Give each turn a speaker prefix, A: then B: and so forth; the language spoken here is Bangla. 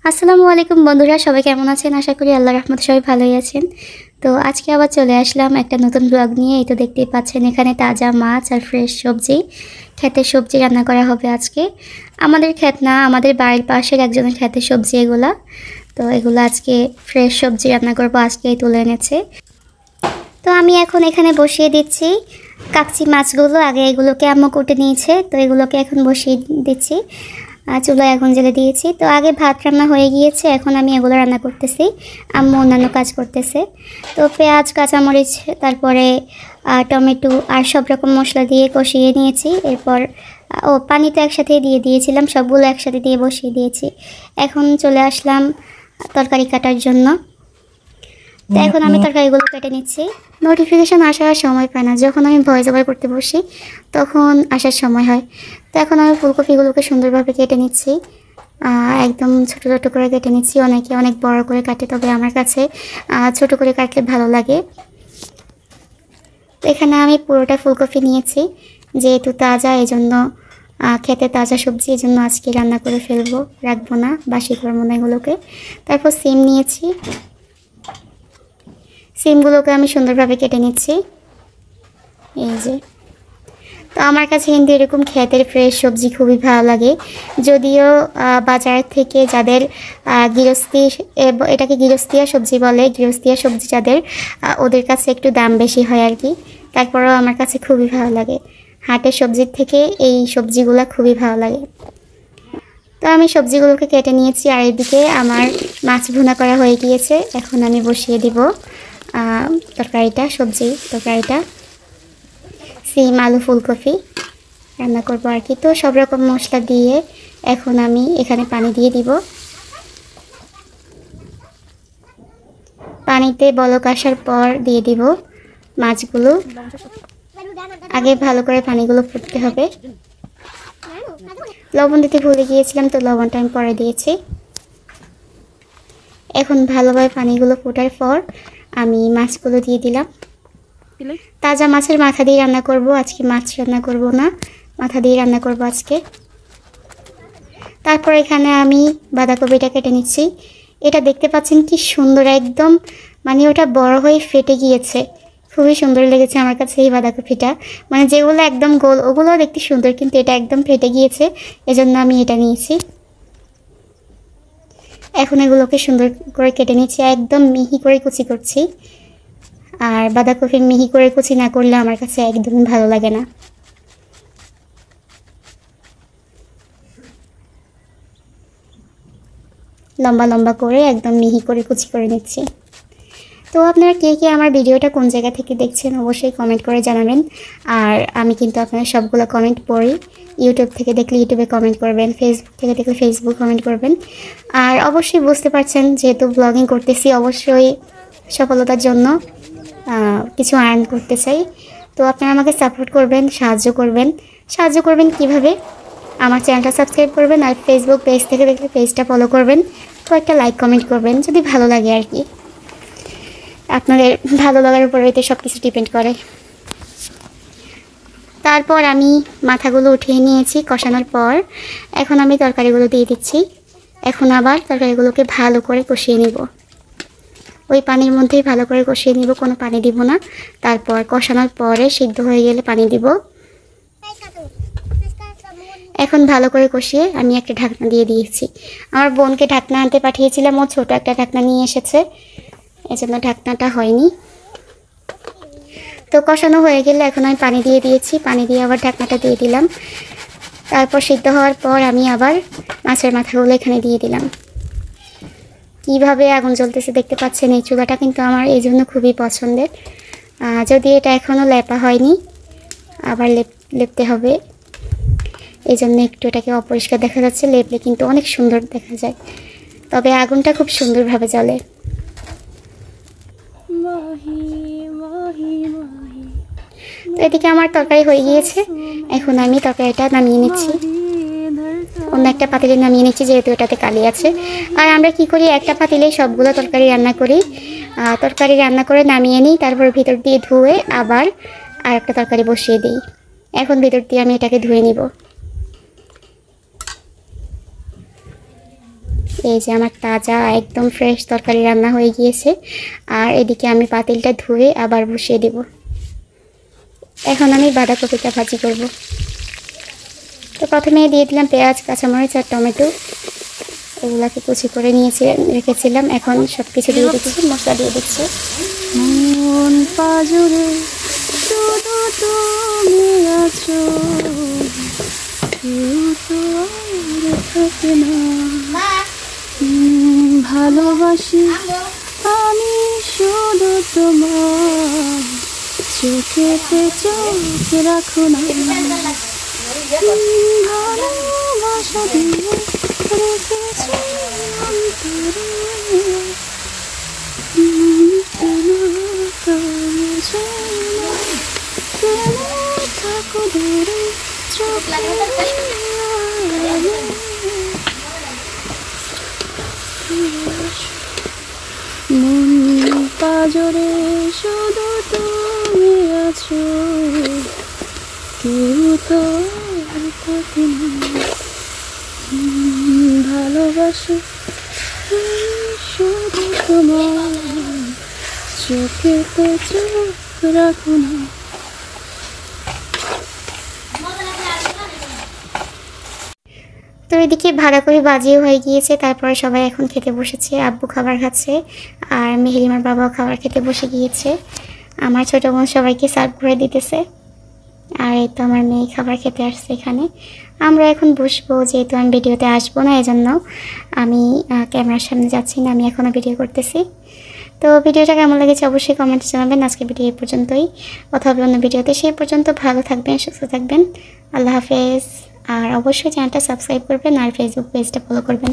A: আসসালামু আলাইকুম বন্ধুরা, সবাই কেমন আছেন? আশা করি আল্লাহর রহমতে সবাই ভালোই আছেন। তো আজকে আবার চলে আসলাম একটা নতুন ব্লগ নিয়ে। এই তো দেখতেই পাচ্ছেন এখানে তাজা মাছ আর ফ্রেশ সবজি, ক্ষেতের সবজি রান্না করা হবে আজকে। আমাদের ক্ষেত না, আমাদের বাড়ির পাশের একজনের ক্ষেতের সবজি এগুলা। তো এগুলো আজকে ফ্রেশ সবজি রান্না করবো, আজকেই তুলে এনেছে। তো আমি এখন এখানে বসিয়ে দিচ্ছি কাকচি মাছগুলো। আগে এগুলোকে আম্মু কুটে নিয়েছে, তো এগুলোকে এখন বসিয়ে দিচ্ছি। চুলায় আগুন জ্বেলে দিয়েছি। তো আগে ভাত রান্না হয়ে গিয়েছে, এখন আমি এগুলো রান্না করতেছি, আম্মু অন্যান্য কাজ করতেছে। তো পেঁয়াজ, কাঁচামরিচ, তারপরে টমেটো আর সব রকম মশলা দিয়ে কষিয়ে নিয়েছি। এরপর পানি তো একসাথে দিয়ে দিয়েছিলাম, সবগুলো একসাথে দিয়ে বসিয়ে দিয়েছি। এখন চলে আসলাম তরকারি কাটার জন্য। তো এখন আমি তরকারিগুলো কেটে নিচ্ছি। নোটিফিকেশান আসার সময় পায় না, যখন আমি ভয়েস ওভার করতে বসি তখন আসার সময় হয়। তো এখন আমি ফুলকপিগুলোকে সুন্দরভাবে কেটে নিচ্ছি, একদম ছোটো ছোটো করে কেটে নিচ্ছি। অনেকে অনেক বড় করে কাটে, তবে আমার কাছে ছোটো করে কাটলে ভালো লাগে। তো এখানে আমি পুরোটা ফুলকপি নিয়েছি, যেহেতু তাজা এই জন্য, খেতে তাজা সবজি এই জন্য আজকে রান্না করে ফেলবো, রাখবো না, বাসি করবো না এগুলোকে। তারপর সিম নিয়েছি, সিমগুলোকে আমি সুন্দরভাবে কেটে নিচ্ছি, এই যে। তো আমার কাছে কিন্তু এরকম ক্ষেতের ফ্রেশ সবজি খুবই ভালো লাগে। যদিও বাজার থেকে যাদের গৃহস্থী, এটাকে গৃহস্থিয়া সবজি বলে, গৃহস্থিয়া সবজি যাদের, ওদের কাছে একটু দাম বেশি হয় আর কি। তারপরেও আমার কাছে খুবই ভালো লাগে, হাটের সবজির থেকে এই সবজিগুলো খুবই ভালো লাগে। তো আমি সবজিগুলোকে কেটে নিয়েছি, আর এদিকে আমার মাছ ভুনা করা হয়ে গিয়েছে। এখন আমি বসিয়ে দিব তরকারিটা, সবজি তরকারিটা, সিম, আলু, ফুলকপি রান্না করবো আর কি। তো সব রকম মশলা দিয়ে এখন আমি এখানে পানি দিয়ে দিব। পানিতে বলক আসার পর দিয়ে দিব মাছগুলো। আগে ভালো করে পানিগুলো ফুটতে হবে। লবণ দিতে ভুলে গিয়েছিলাম, তো লবণটা আমি পরে দিয়েছি। এখন ভালোভাবে পানিগুলো ফোটার পর আমি মাছগুলো দিয়ে দিলাম। তাজা মাছের মাথা দিয়ে রান্না করব আজকে, মাছ রান্না করব না, মাথা দিয়ে রান্না করব আজকে। তারপর এখানে আমি বাঁধাকপিটা কেটে নিচ্ছি। এটা দেখতে পাচ্ছেন কি সুন্দর, একদম মানে ওটা বড় হয়ে ফেটে গিয়েছে, খুবই সুন্দর লেগেছে আমার কাছে এই বাঁধাকপিটা। মানে যেগুলো একদম গোল ওগুলোও দেখতে সুন্দর, কিন্তু এটা একদম ফেটে গিয়েছে, এজন্য আমি এটা নিয়েছি। এখন এগুলোকে সুন্দর করে কেটে নিচ্ছি, একদম মিহি করে কুচি করছি। আর বাঁধাকপি মিহি করে কুচি না করলে আমার কাছে একদমই ভালো লাগে না। লম্বা লম্বা করে একদম মিহি করে কুচি করে নিচ্ছি। তো আপনারা কে কে আমার ভিডিওটা কোন জায়গা থেকে দেখছেন অবশ্যই কমেন্ট করে জানাবেন। আর আমি কিন্তু আপনারা সবগুলো কমেন্ট পড়ি। ইউটিউব থেকে দেখলে ইউটিউবে কমেন্ট করবেন, ফেসবুক থেকে দেখলে ফেসবুক কমেন্ট করবেন। আর অবশ্যই বুঝতে পারছেন, যেহেতু ব্লগিং করতেছি, অবশ্যই সফলতার জন্য কিছু আর্ন করতে চাই। তো আপনারা আমাকে সাপোর্ট করবেন, সাহায্য করবেন কিভাবে? আমার চ্যানেলটা সাবস্ক্রাইব করবেন, আর ফেসবুক পেজ থেকে দেখলে পেজটা ফলো করবেন, তো একটা লাইক কমেন্ট করবেন যদি ভালো লাগে আর কি। আপনাদের ভালো লাগার উপর এতে সব কিছু ডিপেন্ড করে। তারপর আমি মাথাগুলো উঠিয়ে নিয়েছি কষানোর পর। এখন আমি তরকারিগুলো দিয়ে দিচ্ছি। এখন আবার তরকারিগুলোকে ভালো করে কষিয়ে নিব, ওই পানির মধ্যেই ভালো করে কষিয়ে নিব, কোনো পানি দিব না। তারপর কষানোর পরে সিদ্ধ হয়ে গেলে পানি দিব। এখন ভালো করে কষিয়ে আমি একটা ঢাকনা দিয়ে দিয়েছি। আমার বোনকে ঢাকনা আনতে পাঠিয়েছিলাম, ও ছোটো একটা ঢাকনা নিয়ে এসেছে, এজন্য ঢাকনাটা হয়নি। তো কষানো হয়ে গেলে এখন আমি পানি দিয়ে দিয়েছি, পানি দিয়ে আবার ঢাকনাটা দিয়ে দিলাম। তারপর সিদ্ধ হওয়ার পর আমি আবার মাছের মাথাগুলো এখানে দিয়ে দিলাম। কীভাবে আগুন জ্বলতেছে দেখতে পাচ্ছেন। এই চুলাটা কিন্তু আমার এই জন্য খুবই পছন্দের, যদি এটা এখনও লেপা হয়নি, আবার লেপতে হবে, এই জন্য একটু এটাকে অপরিষ্কার দেখা যাচ্ছে। লেপলে কিন্তু অনেক সুন্দর দেখা যায়, তবে আগুনটা খুব সুন্দরভাবে জ্বলে। তো এদিকে আমার তরকারি হয়ে গিয়েছে, এখন আমি তরকারিটা নামিয়ে নিচ্ছি, অন্য একটা পাতিলে নামিয়ে নিচ্ছি, যেহেতু এটাতে কালি আছে। আর আমরা কি করি, একটা পাতিলেই সবগুলো তরকারি রান্না করি। তরকারি রান্না করে নামিয়ে নিই, তারপর ভিতর দিয়ে ধুয়ে আবার আর একটা তরকারি বসিয়ে দিই। এখন ভিতর দিয়ে আমি এটাকে ধুয়ে নিব। এই যে আমার তাজা একদম ফ্রেশ তরকারি রান্না হয়ে গিয়েছে। আর এদিকে আমি পাতিলটা ধুয়ে আবার বসিয়ে দেব। এখন আমি বাঁধাকপিটা ভাজি করব। তো প্রথমে দিয়ে দিলাম পেঁয়াজ, কাঁচামরিচ আর টমেটো, এগুলাকে কুচি করে রেখেছিলাম। এখন সব কিছু দিয়ে দিচ্ছি, মশলা দিয়ে দিচ্ছি। মন পাজরে শুধু তুমি আছো, থাকে না, ভালোবাসি আমি শুধু তোমার, চোখেতে চোখ রাখো না, ভালোবাসা দিয়ে রেখেছি অন্তরে, থাকো দূরে চোখ মন পাজরে শুধু তুমি আছো, কেউ তো থাকে না, ভালোবাসো শুধু তোমার, চোখেতে চোখ রাখো না। তো এদিকে বাঁধাকপি ভাজিও হয়ে গিয়েছে। তারপরে সবাই এখন খেতে বসেছে। আব্বু খাবার খাচ্ছে আর মেহেরিমার বাবাও খাবার খেতে বসে গিয়েছে। আমার ছোটো বোন সবাইকে সার্ভ করে দিতেছে। আর এই তো আমার মেয়ে খাবার খেতে আসছে এখানে। আমরা এখন বসবো, যেহেতু আমি ভিডিওতে আসবো না, এজন্য আমি ক্যামেরার সামনে যাচ্ছি না, আমি এখনও ভিডিও করতেছি। তো ভিডিওটা কেমন লেগেছে অবশ্যই কমেন্টে জানাবেন। আজকে ভিডিও এই পর্যন্তই, কথা হবে অন্য ভিডিওতে। সেই পর্যন্ত ভালো থাকবেন, সুস্থ থাকবেন। আল্লাহ হাফেজ। আর অবশ্যই চ্যানেলটা সাবস্ক্রাইব করবেন আর ফেসবুক পেজটা ফলো করবেন।